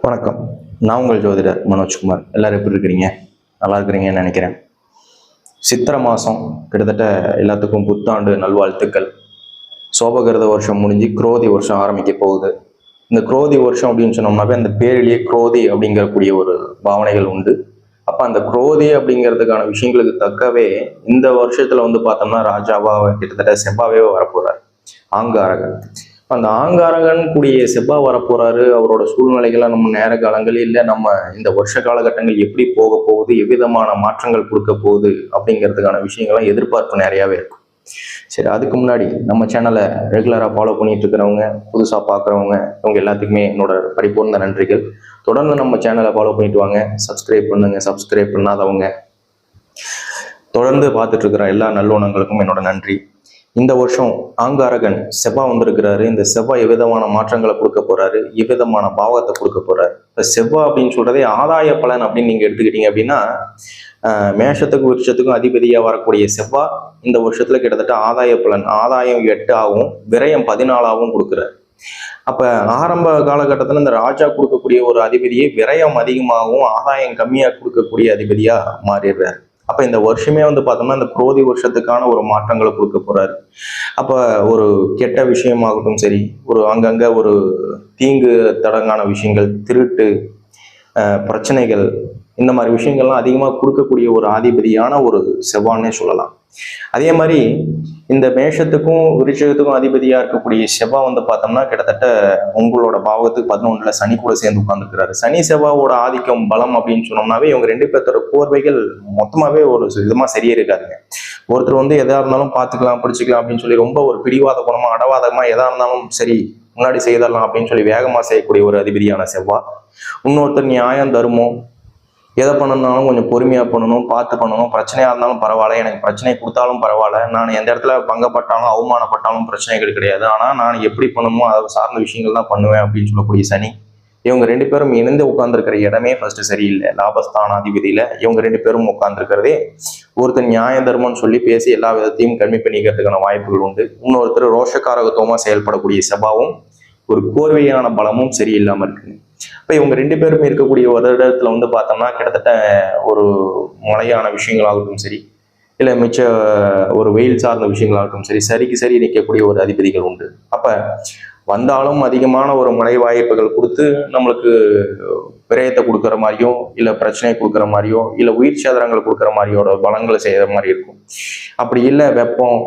வணக்கம். நான் உங்கள் ஜோதிடர் மனோஜ்குமார். எல்லாரும் எப்படி இருக்கிறீங்க? நல்லா இருக்கிறீங்கன்னு நினைக்கிறேன். சித்திரை மாதம் கிட்டத்தட்ட எல்லாத்துக்கும் புத்தாண்டு நல்வாழ்த்துக்கள். சோபகிருத வருஷம் முடிஞ்சு குரோதி வருஷம் ஆரம்பிக்க போகுது. இந்த குரோதி வருஷம் அப்படின்னு சொன்னோம்னாவே அந்த பேரிலேயே குரோதி அப்படிங்கக்கூடிய ஒரு பாவனைகள் உண்டு. அப்போ அந்த குரோதி அப்படிங்கிறதுக்கான விஷயங்களுக்கு தக்கவே இந்த வருஷத்துல பார்த்தோம்னா ராஜாவா கிட்டத்தட்ட செவ்வாவே வரப்போறார். ஆங்காரகன். அந்த ஆங்காரகன் கூடிய செவ்வா வரப்போறாரு. அவரோட சூழ்நிலைகளை நம்ம நேர காலங்கள் இல்லை நம்ம இந்த வருஷ காலகட்டங்கள் எப்படி போக போகுது, எவ்விதமான மாற்றங்கள் கொடுக்க போகுது அப்படிங்கிறதுக்கான விஷயங்கள்லாம் எதிர்பார்ப்பு நிறையாவே இருக்கும். சரி, அதுக்கு முன்னாடி நம்ம சேனலை ரெகுலராக ஃபாலோ பண்ணிட்டு இருக்கிறவங்க, புதுசாக பார்க்குறவங்க, இவங்க எல்லாத்துக்குமே என்னோட பரிபூர்ண நன்றிகள். தொடர்ந்து நம்ம சேனலை ஃபாலோ பண்ணிட்டு வாங்க, சப்ஸ்கிரைப் பண்ணுங்க. சப்ஸ்கிரைப் பண்ணாதவங்க தொடர்ந்து பார்த்துட்டு இருக்கிற எல்லா நல்லுணங்களுக்கும் என்னோட நன்றி. இந்த வருஷம் ஆங்காரகன் செவ்வாய் வந்திருக்கிறாரு. இந்த செவ்வாய் எவ்விதமான மாற்றங்களை கொடுக்க போறாரு, எவ்விதமான பாவத்தை கொடுக்க போறாரு. இப்போ செவ்வாய் அப்படின்னு சொல்றதே ஆதாய பலன் அப்படின்னு நீங்க எடுத்துக்கிட்டீங்க அப்படின்னா, மேஷத்துக்கும் விருட்சத்துக்கும் அதிபதியா வரக்கூடிய செவ்வாய் இந்த வருஷத்துல கிட்டத்தட்ட ஆதாய பலன் ஆதாயம் 8 ஆகும், விரயம் 14 கொடுக்குறாரு. அப்ப ஆரம்ப காலகட்டத்துல இந்த ராஜா கொடுக்கக்கூடிய ஒரு அதிபதியை விரயம் அதிகமாகவும் ஆதாயம் கம்மியா கொடுக்கக்கூடிய அதிபதியா மாறிடுறாரு. அப்ப இந்த வருஷமே பார்த்தோம்னா இந்த குரோதி வருஷத்துக்கான ஒரு மாற்றங்களை கொடுக்க போறாரு. அப்ப ஒரு கெட்ட விஷயமாகட்டும் சரி, ஒரு அங்கங்க ஒரு தீங்கு தடங்கான விஷயங்கள், திருட்டு, பிரச்சனைகள், இந்த மாதிரி விஷயங்கள்லாம் அதிகமாக கொடுக்கக்கூடிய ஒரு ஆதிபதியான ஒரு செவ்வாய்னே சொல்லலாம். அதே மாதிரி இந்த மேஷத்துக்கும் விருட்சகத்துக்கும் அதிபதியா இருக்கக்கூடிய செவ்வாய் பார்த்தோம்னா கிட்டத்தட்ட உங்களோட பாவத்துக்கு 11ல சனி கூட சேர்ந்து உட்கார்ந்துருக்கிறாரு. சனி செவ்வாவோட ஆதிக்கம் பலம் அப்படின்னு சொன்னோம்னாவே இவங்க 2 பேர்த்தோட கோர்வைகள் மொத்தமாவே ஒரு விதமா சரியே இருக்காதுங்க. ஒருத்தர் எதா இருந்தாலும் பார்த்துக்கலாம், பிடிச்சிக்கலாம் அப்படின்னு சொல்லி ரொம்ப ஒரு பிடிவாத குணமா அடவாதமா எதா இருந்தாலும் சரி முன்னாடி செய்தரலாம் அப்படின்னு சொல்லி வேகமா செய்யக்கூடிய ஒரு அதிபதியான செவ்வாய். இன்னொருத்தர் நியாயம், தர்மம், எதை பண்ணணும்னாலும் கொஞ்சம் பொறுமையா பண்ணணும், பார்த்து பண்ணணும். பிரச்சனையா இருந்தாலும் பரவாயில்ல, எனக்கு பிரச்சனை கொடுத்தாலும் பரவாயில்ல, நான் எந்த இடத்துல பங்கப்பட்டாலும் அவமானப்பட்டாலும் பிரச்சனைகள் கிடையாது, ஆனா நான் எப்படி பண்ணணுமோ அதை சார்ந்த விஷயங்கள் தான் பண்ணுவேன் அப்படின்னு சொல்லக்கூடிய சனி. இவங்க 2 பேரும் இணைந்து உட்கார்ந்துருக்கிற இடமே ஃபர்ஸ்ட் சரியில்லை. லாபஸ்தானாதிபதியில இவங்க 2 பேரும் உட்கார்ந்துருக்கிறதே ஒருத்தர் நியாய தர்மம்னு சொல்லி பேசி எல்லா விதத்தையும் கம்மி பண்ணிக்கிறதுக்கான வாய்ப்புகள் உண்டு. இன்னொருத்தர் ரோஷக்காரகத்துவமா செயல்படக்கூடிய செவ்வாவும் ஒரு கோர்வையான பலமும் சரியில்லாம இருக்கு. இப்ப இவங்க 2 பேருமே இருக்கக்கூடிய ஒரு இடத்துல பார்த்தோம்னா கிட்டத்தட்ட ஒரு மழையான விஷயங்களாகட்டும் சரி, இல்லை மிச்ச ஒரு வெயில் சார்ந்த விஷயங்களாகட்டும் சரி, சரிக்கு சரி நிற்கக்கூடிய ஒரு அதிபதிகள் உண்டு. அப்ப வந்தாலும் அதிகமான ஒரு மழை வாய்ப்புகள் கொடுத்து நம்மளுக்கு விரயத்தை கொடுக்குற மாதிரியோ, இல்லை பிரச்சனை கொடுக்குற மாதிரியோ, இல்லை உயிர் சேதரங்கள் கொடுக்குற மாதிரியோட பலங்களை செய்கிற மாதிரி இருக்கும். அப்படி இல்லை வெப்பம்,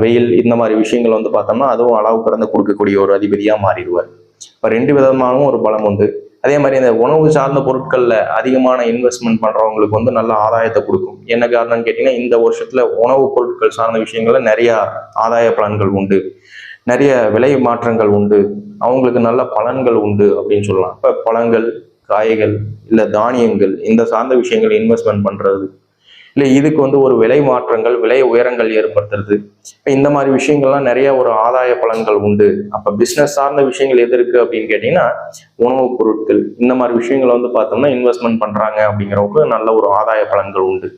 வெயில், இந்த மாதிரி விஷயங்கள் பார்த்தோம்னா அதுவும் அளவு கடந்து கொடுக்கக்கூடிய ஒரு அதிபதியா மாறிடுவார். இப்போ 2 விதமான ஒரு பலம் உண்டு. அதே மாதிரி இந்த உணவு சார்ந்த பொருட்கள்ல அதிகமான இன்வெஸ்ட்மெண்ட் பண்றவங்களுக்கு நல்ல ஆதாயத்தை கொடுக்கும். என்ன காரணம்னு கேட்டீங்கன்னா, இந்த வருஷத்துல உணவுப் பொருட்கள் சார்ந்த விஷயங்கள்ல நிறைய ஆதாய பலன்கள் உண்டு, நிறைய விலை மாற்றங்கள் உண்டு, அவங்களுக்கு நல்ல பலன்கள் உண்டு அப்படின்னு சொல்லலாம். இப்ப பழங்கள், காய்கள், இல்ல தானியங்கள், இந்த சார்ந்த விஷயங்கள் இன்வெஸ்ட்மெண்ட் பண்றது, இல்லை இதுக்கு ஒரு விலை மாற்றங்கள், விலை உயரங்கள் ஏற்படுத்துறது, இந்த மாதிரி விஷயங்கள்லாம் நிறைய ஒரு ஆதாய பலன்கள் உண்டு. அப்ப பிசினஸ் சார்ந்த விஷயங்கள் எது இருக்கு அப்படின்னு கேட்டீங்கன்னா, உணவுப் பொருட்கள், இந்த மாதிரி விஷயங்களை பார்த்தோம்னா இன்வெஸ்ட்மெண்ட் பண்றாங்க அப்படிங்கிறவங்க நல்ல ஒரு ஆதாய பலன்கள் உண்டு.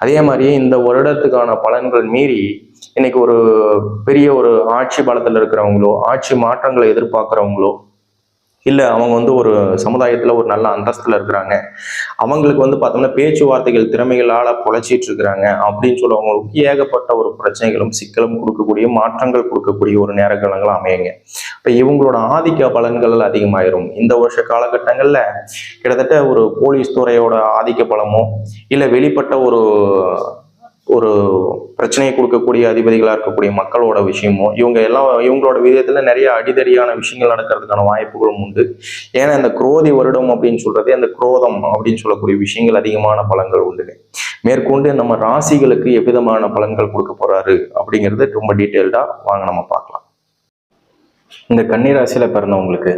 அதே மாதிரியே இந்த வருடத்துக்கான பலன்கள் மீறி இன்னைக்கு ஒரு பெரிய ஒரு ஆட்சி பலத்துல இருக்கிறவங்களோ, ஆட்சி மாற்றங்களை எதிர்பார்க்கிறவங்களோ, இல்லை அவங்க ஒரு சமுதாயத்தில் ஒரு நல்ல அந்தஸ்தில் இருக்கிறாங்க, அவங்களுக்கு பார்த்தோம்னா பேச்சுவார்த்தைகள் திறமைகளால் பொழைச்சிட்டு இருக்கிறாங்க அப்படின்னு சொல்லுவவங்களுக்கு ஏகப்பட்ட ஒரு பிரச்சனைகளும் சிக்கலும் கொடுக்கக்கூடிய, மாற்றங்கள் கொடுக்கக்கூடிய ஒரு நேர காலங்கள் அமையுங்க. இப்போ இவங்களோட ஆதிக்க பலன்கள் அதிகமாயிரும். இந்த வருஷ காலகட்டங்களில் கிட்டத்தட்ட ஒரு போலீஸ் துறையோட ஆதிக்க பலமோ, இல்லை வெளிப்பட்ட ஒரு ஒரு பிரச்சனையை கொடுக்கக்கூடிய அதிபதிகளாக இருக்கக்கூடிய மக்களோட விஷயமோ, இவங்களோட விதத்துல நிறைய அடிதடியான விஷயங்கள் நடக்கிறதுக்கான வாய்ப்புகளும் உண்டு. ஏன்னா இந்த குரோதி வருடம் அப்படின்னு சொல்றதே அந்த குரோதம் அப்படின்னு சொல்லக்கூடிய விஷயங்கள் அதிகமான பலன்கள் உண்டு. மேற்கொண்டு நம்ம ராசிகளுக்கு எவ்விதமான பலன்கள் கொடுக்க போறாரு அப்படிங்கிறது ரொம்ப டீட்டெயில்டா வாங்க நம்ம பார்க்கலாம். இந்த கன்னிராசியில பிறந்தவங்களுக்கு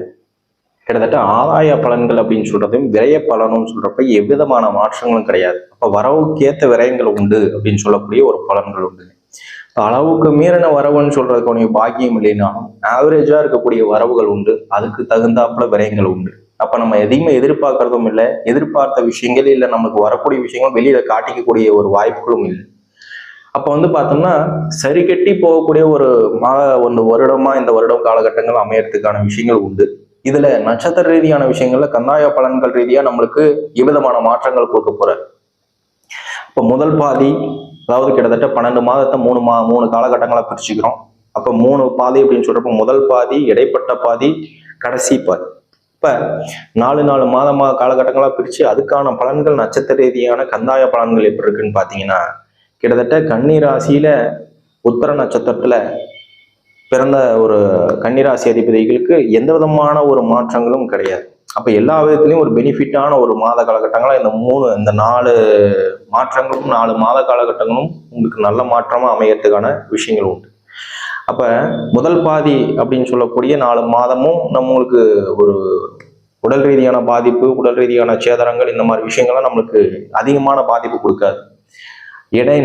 கிட்டத்தட்ட ஆதாய பலன்கள் அப்படின்னு சொல்றதையும் விரய பலனும் சொல்றப்ப எவ்விதமான மாற்றங்களும் கிடையாது. அப்ப வரவுக்கேற்ற விரயங்கள் உண்டு அப்படின்னு சொல்லக்கூடிய ஒரு பலன்கள் உண்டு. அளவுக்கு மீறின வரவுன்னு சொல்றதுக்கு உனக்கு பாக்கியம் இல்லைனாலும் ஆவரேஜா இருக்கக்கூடிய வரவுகள் உண்டு, அதுக்கு தகுந்தாப்புல விரயங்கள் உண்டு. அப்ப நம்ம எதையுமே எதிர்பார்க்கறதும் இல்லை, எதிர்பார்த்த விஷயங்கள் இல்லை நமக்கு வரக்கூடிய விஷயங்கள் வெளியில காட்டிக்கக்கூடிய ஒரு வாய்ப்புகளும் இல்லை. அப்ப பார்த்தோம்னா சரி கட்டி போகக்கூடிய ஒரு வருடமா இந்த வருடம் காலகட்டங்கள் அமையறதுக்கான விஷயங்கள் உண்டு. இதுல நட்சத்திர ரீதியான விஷயங்கள்ல கந்தாய பலன்கள் ரீதியா நம்மளுக்கு எவ்விதமான மாற்றங்கள் கொடுக்க போறார். இப்ப முதல் பாதி, அதாவது கிட்டத்தட்ட 12 மாதத்தை மூணு காலகட்டங்களா பிரிச்சுக்கிறோம். அப்ப 3 பாதி அப்படின்னு சொல்றப்ப முதல் பாதி, இடைப்பட்ட பாதி, கடைசி பாதி. இப்ப 4 மாதமா காலகட்டங்களா பிரிச்சு அதுக்கான பலன்கள் நட்சத்திர ரீதியான கந்தாய பலன்கள் எப்படி இருக்குன்னு பாத்தீங்கன்னா, கிட்டத்தட்ட கன்னி ராசியில உத்தர நட்சத்திரத்துல பிறந்த ஒரு கன்னிராசி அதிபதிகளுக்கு எந்த விதமான ஒரு மாற்றங்களும் கிடையாது. அப்ப எல்லா விதத்திலையும் ஒரு பெனிஃபிட்டான ஒரு மாத காலகட்டங்களா இந்த 4 மாற்றங்களும் 4 மாத காலகட்டங்களும் உங்களுக்கு நல்ல மாற்றமா அமையறதுக்கான விஷயங்கள் உண்டு. அப்ப முதல் பாதி அப்படின்னு சொல்லக்கூடிய 4 மாதமும் நம்மளுக்கு ஒரு உடல் ரீதியான பாதிப்பு, உடல் ரீதியான சேதனங்கள், இந்த மாதிரி விஷயங்கள்லாம் நம்மளுக்கு அதிகமான பாதிப்பு கொடுக்காது.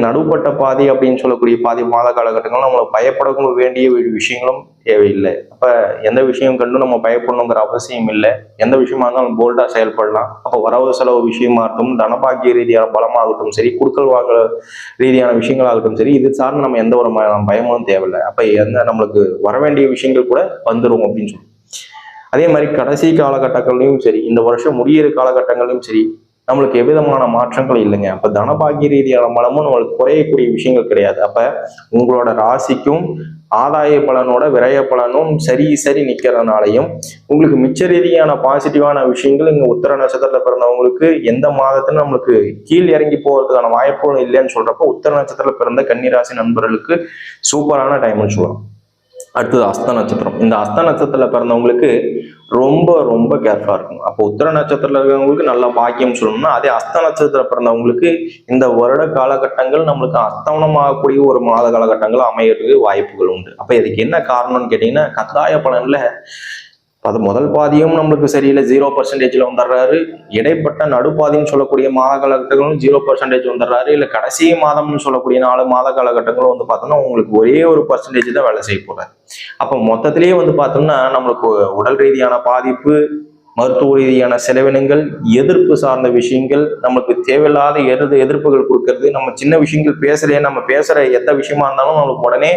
நடுப்பட்ட பாதி அப்படின்னு சொல்லக்கூடிய பாதி மாத காலகட்டங்கள் நம்மளை பயப்பட வேண்டிய விஷயங்களும் தேவையில்லை. அப்ப எந்த விஷயம் கண்டு நம்ம பயப்படணுங்கிற அவசியம் இல்லை. எந்த விஷயமா இருந்தாலும் போல்டா செயல்படலாம். அப்ப வரவு செலவு விஷயமா இருக்கட்டும், தனபாக்கிய ரீதியான பலமாகட்டும் சரி, குடுக்கல் வாங்கல ரீதியான விஷயங்களாகட்டும் சரி, இது சார்ந்து நம்ம எந்த ஒரு பயமும் தேவையில்லை. அப்ப நம்மளுக்கு வர வேண்டிய விஷயங்கள் கூட வந்துடும் அப்படின்னு சொல்லி. அதே மாதிரி கடைசி காலகட்டங்கள்லையும் சரி, இந்த வருஷம் முடியிற காலகட்டங்களையும் சரி, நம்மளுக்கு எவ்விதமான மாற்றங்கள் இல்லைங்க. அப்ப தனபாகிய ரீதியான பலமும் நம்மளுக்கு குறையக்கூடிய விஷயங்கள் கிடையாது. அப்ப உங்களோட ராசிக்கும் ஆதாய பலனோட விரய பலனும் சரி நிக்கிறதுனாலையும் உங்களுக்கு மிச்ச ரீதியான பாசிட்டிவான விஷயங்கள் இங்க உத்தர நட்சத்திரத்துல பிறந்தவங்களுக்கு எந்த மாதத்துல நம்மளுக்கு கீழ் இறங்கி போறதுக்கான வாய்ப்புகளும் இல்லைன்னு சொல்றப்போ உத்தர நட்சத்திரத்துல பிறந்த கன்னிராசி நண்பர்களுக்கு சூப்பரான டைம்னு சொல்லலாம். அடுத்தது அஸ்த நட்சத்திரம். இந்த அஸ்த நட்சத்திரத்துல பிறந்தவங்களுக்கு ரொம்ப ரொம்ப கேர்ஃபுல்லா இருக்கும். அப்போ உத்தர நட்சத்திரத்துல இருக்கிறவங்களுக்கு நல்ல பாக்கியம் சொல்லணும்னா, அதே அஸ்த நட்சத்திரத்துல பிறந்தவங்களுக்கு இந்த வருட காலகட்டங்கள் நம்மளுக்கு அஸ்தமனமாகக்கூடிய ஒரு மாத காலகட்டங்கள் அமையறதுக்கு வாய்ப்புகள் உண்டு. அப்ப இதுக்கு என்ன காரணம்னு கேட்டீங்கன்னா, கத்தாய பலன்ல அது முதல் பாதியும் நம்மளுக்கு சரியில்லை, 0% வந்துடுறாரு. இடைப்பட்ட நடுப்பாதின்னு சொல்லக்கூடிய மாத காலகட்டங்களும் 0% வந்துடுறாரு. இல்ல கடைசி மாதம்னு சொல்லக்கூடிய 4 மாத காலகட்டங்களும் பார்த்தோம்னா உங்களுக்கு ஒரே ஒரு பர்சன்டேஜ் தான் வேலை செய்ய போறாரு. அப்ப மொத்தத்திலேயே பார்த்தோம்னா நம்மளுக்கு உடல் ரீதியான பாதிப்பு, மருத்துவ ரீதியான செலவினங்கள், எதிர்ப்பு சார்ந்த விஷயங்கள், நமக்கு தேவையில்லாத எதிர்ப்புகள் கொடுக்கறது, நம்ம சின்ன விஷயங்கள் நம்ம பேசுற எந்த விஷயமா இருந்தாலும் நம்மளுக்கு உடனே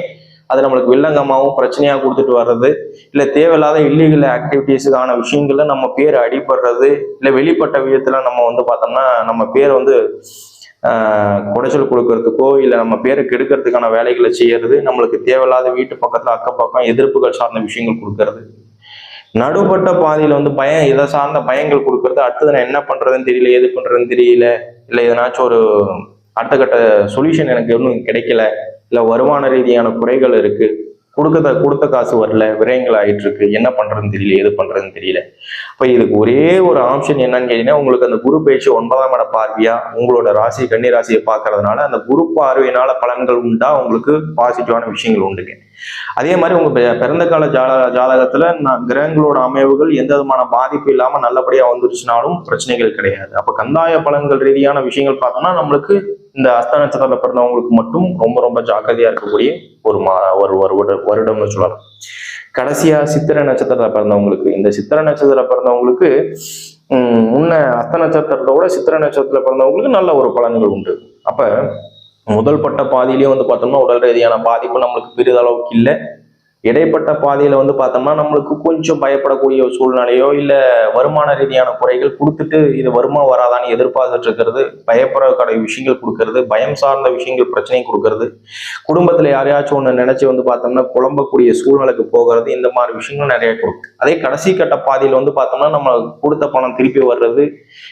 அது நம்மளுக்கு வில்லங்கமாகவும் பிரச்சனையா கொடுத்துட்டு வர்றது, இல்லை தேவையில்லாத இல்லீகல் ஆக்டிவிட்டீஸுக்கான விஷயங்கள்ல நம்ம பேர் அடிபடுறது, இல்லை வெளிப்பட்ட விதத்துல நம்ம பார்த்தோம்னா நம்ம பேர் குடைச்சல் கொடுக்கறதுக்கோ இல்லை நம்ம பேரை கெடுக்கிறதுக்கான வேலைகளை செய்யறது, நம்மளுக்கு தேவையில்லாத வீட்டு பக்கத்துல அக்கப்பக்கம் எதிர்ப்புகள் சார்ந்த விஷயங்கள் கொடுக்கறது, நடுப்பட்ட பாதையில பயம், இதை சார்ந்த பயங்கள் கொடுக்கறது, அடுத்தது நான் என்ன பண்றதுன்னு தெரியல, எது பண்றதுன்னு தெரியல, இல்லை எதனாச்சும் ஒரு அடுத்த கட்ட சொல்யூஷன் எனக்கு ஒன்றும் கிடைக்கல, இல்லை வருமான ரீதியான குறைகள் இருக்கு, கொடுத்த காசு வரல, விரயங்கள் ஆயிட்டு இருக்கு, என்ன பண்றதுன்னு தெரியல, எது பண்றதுன்னு தெரியல. இப்ப இதுக்கு ஒரே ஒரு ஆப்ஷன் என்னன்னு கேட்டீங்கன்னா, உங்களுக்கு அந்த குரு பயிற்சி 9ஆம் இட பார்வையா உங்களோட ராசி கன்னி ராசியை பார்க்கறதுனால அந்த குரு பார்வையினால பலன்கள் உண்டா, உங்களுக்கு பாசிட்டிவான விஷயங்கள் உண்டுங்க. அதே மாதிரி உங்க பிறந்த கால ஜாதகத்துல கிரகங்களோட அமைவுகள் எந்த விதமான பாதிப்பு இல்லாம நல்லபடியா வந்துருச்சுனாலும் பிரச்சனைகள் கிடையாது. அப்ப கந்தாய பலன்கள் ரீதியான விஷயங்கள் பார்த்தோம்னா நம்மளுக்கு இந்த அஸ்த நட்சத்திரத்துல பிறந்தவங்களுக்கு மட்டும் ரொம்ப ரொம்ப ஜாக்கிரதையா இருக்கக்கூடிய ஒரு வருடம்னு சொல்லலாம். கடைசியா சித்திரை நட்சத்திரத்துல பிறந்தவங்களுக்கு, இந்த சித்திரை நட்சத்திரத்துல பிறந்தவங்களுக்கு முன்ன அஸ்த நட்சத்திரத்தோட சித்திரை நட்சத்திரத்துல பிறந்தவங்களுக்கு நல்ல ஒரு பலன்கள் உண்டு. அப்ப முதல் பட்ட பாதியிலேயே பார்த்தோம்னா உடல் ரீதியான பாதிப்பு நம்மளுக்கு பெரிதளவுக்கு இல்லை. இடைப்பட்ட பாதையில பார்த்தோம்னா நம்மளுக்கு கொஞ்சம் பயப்படக்கூடிய சூழ்நிலையோ இல்ல வருமான ரீதியான குறைகள் கொடுத்துட்டு இது வருமா வராதான்னு எதிர்பார்த்துட்டு இருக்கிறது, பயப்படக்கூடிய விஷயங்கள் கொடுக்கறது, பயம் சார்ந்த விஷயங்கள் பிரச்சனை கொடுக்கறது, குடும்பத்துல யாரையாச்சும் ஒண்ணு நினைச்சு பார்த்தோம்னா குழம்பக்கூடிய சூழ்நிலைக்கு போகிறது, இந்த மாதிரி விஷயங்கள் நிறைய கொடுக்கும். அதே கடைசி கட்ட பாதையில பார்த்தோம்னா நம்ம கொடுத்த பணம் திருப்பி வர்றது,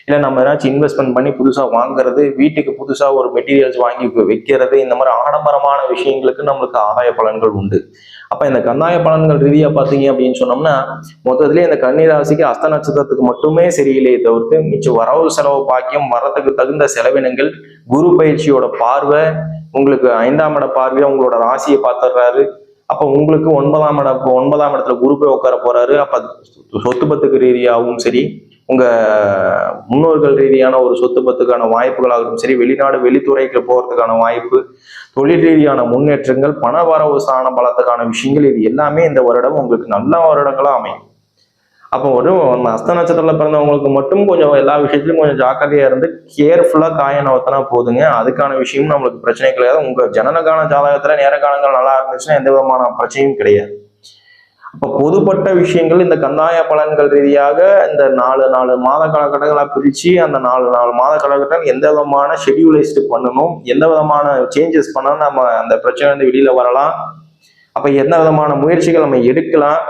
இல்ல நம்ம ஏதாச்சும் இன்வெஸ்ட்மெண்ட் பண்ணி புதுசா வாங்குறது, வீட்டுக்கு புதுசா ஒரு மெட்டீரியல்ஸ் வாங்கி வைக்கிறது, இந்த மாதிரி ஆடம்பரமான விஷயங்களுக்கு நம்மளுக்கு ஆதாய பலன்கள் உண்டு. அப்ப இந்த கந்தாய பலன்கள் ரீதியா பாத்தீங்க அப்படின்னு சொன்னோம்னா மொத்தத்திலேயே இந்த கன்னிராசிக்கு அஸ்த நட்சத்திரத்துக்கு மட்டுமே சரியில்லையே தவிர்த்து மிச்சம் வரவு செலவு பாக்கியம், வரத்துக்கு தகுந்த செலவினங்கள், குரு பயிற்சியோட பார்வை உங்களுக்கு 5ஆம் இட பார்வையா உங்களோட ராசியை பார்த்துடுறாரு. அப்ப உங்களுக்கு 9ஆம் இடத்துல குரு போய் உட்கார போறாரு. அப்ப சொத்து பத்துக்கு ரீதியாகவும் சரி, உங்க முன்னோர்கள் ரீதியான ஒரு சொத்து பத்துக்கான வாய்ப்புகளாகட்டும் சரி, வெளிநாடு வெளித்துறைக்கு போறதுக்கான வாய்ப்பு, தொழில் ரீதியான முன்னேற்றங்கள், பண வரவு சாண பலத்துக்கான விஷயங்கள், இது எல்லாமே இந்த வருடம் உங்களுக்கு நல்ல வருடங்களா அமையும். அப்போ அஸ்த நட்சத்திரத்துல பிறந்தவங்களுக்கு மட்டும் கொஞ்சம் எல்லா விஷயத்திலும் கொஞ்சம் ஜாக்கிரதையா இருந்து கேர்ஃபுல்லா காய நவத்தினா போதுங்க. அதுக்கான விஷயமும் நம்மளுக்கு பிரச்சனை கிடையாது. உங்க ஜனனகால ஜாதகத்துல நேர காலங்கள் நல்லா இருந்துச்சுன்னா எந்த விதமான பிரச்சனையும் கிடையாது. அப்ப பொதுப்பட்ட விஷயங்கள் இந்த கந்தாய பலன்கள் ரீதியாக இந்த நாலு நாலு மாத காலகட்டங்களா பிரிச்சு அந்த நாலு நாலு மாத காலகட்டம் எந்த விதமான ஷெடியூலைஸ்டு பண்ணணும், எந்த விதமான சேஞ்சஸ் பண்ணாலும் நம்ம அந்த பிரச்சனை வந்து வெளியில வரலாம், அப்ப எந்த விதமான முயற்சிகள் நம்ம எடுக்கலாம்.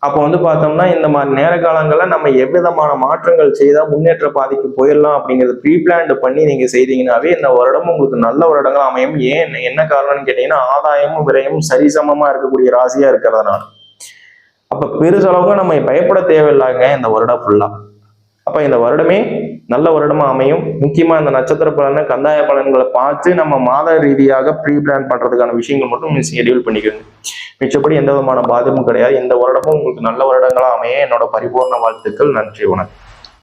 அப்போ வந்து பார்த்தோம்னா இந்த மாதிரி நேர காலங்களில் நம்ம எவ்விதமான மாற்றங்கள் செய்தால் முன்னேற்ற பாதைக்கு போயிடலாம் அப்படிங்கிறது ப்ரீ பிளான்டு பண்ணி நீங்க செய்தீங்கன்னாவே இந்த வருடம் உங்களுக்கு நல்ல வருடங்கள் அமையும். ஏன் என்ன காரணம்னு கேட்டீங்கன்னா ஆதாயமும் விரயமும் சரிசமமா இருக்கக்கூடிய ராசியா இருக்கிறதுனால. அப்ப பெருசளவுக்கு நம்ம பயப்பட தேவையில்லைங்க இந்த வருடம் ஃபுல்லா. அப்ப இந்த வருடமே நல்ல வருடமா அமையும். முக்கியமா இந்த நட்சத்திர பலனை கந்தாய பலன்களை பார்த்து நம்ம மாத ரீதியாக ப்ரீ பிளான் பண்றதுக்கான விஷயங்கள் மட்டும் ஷெடியூல் பண்ணிக்கோங்க. மிச்சப்படி எந்த விதமான பாதிப்பும் கிடையாது. இந்த வருடமும் உங்களுக்கு நல்ல வருடங்களா அமைய என்னோட பரிபூர்ண வாழ்த்துக்கள். நன்றி, வணக்கம்.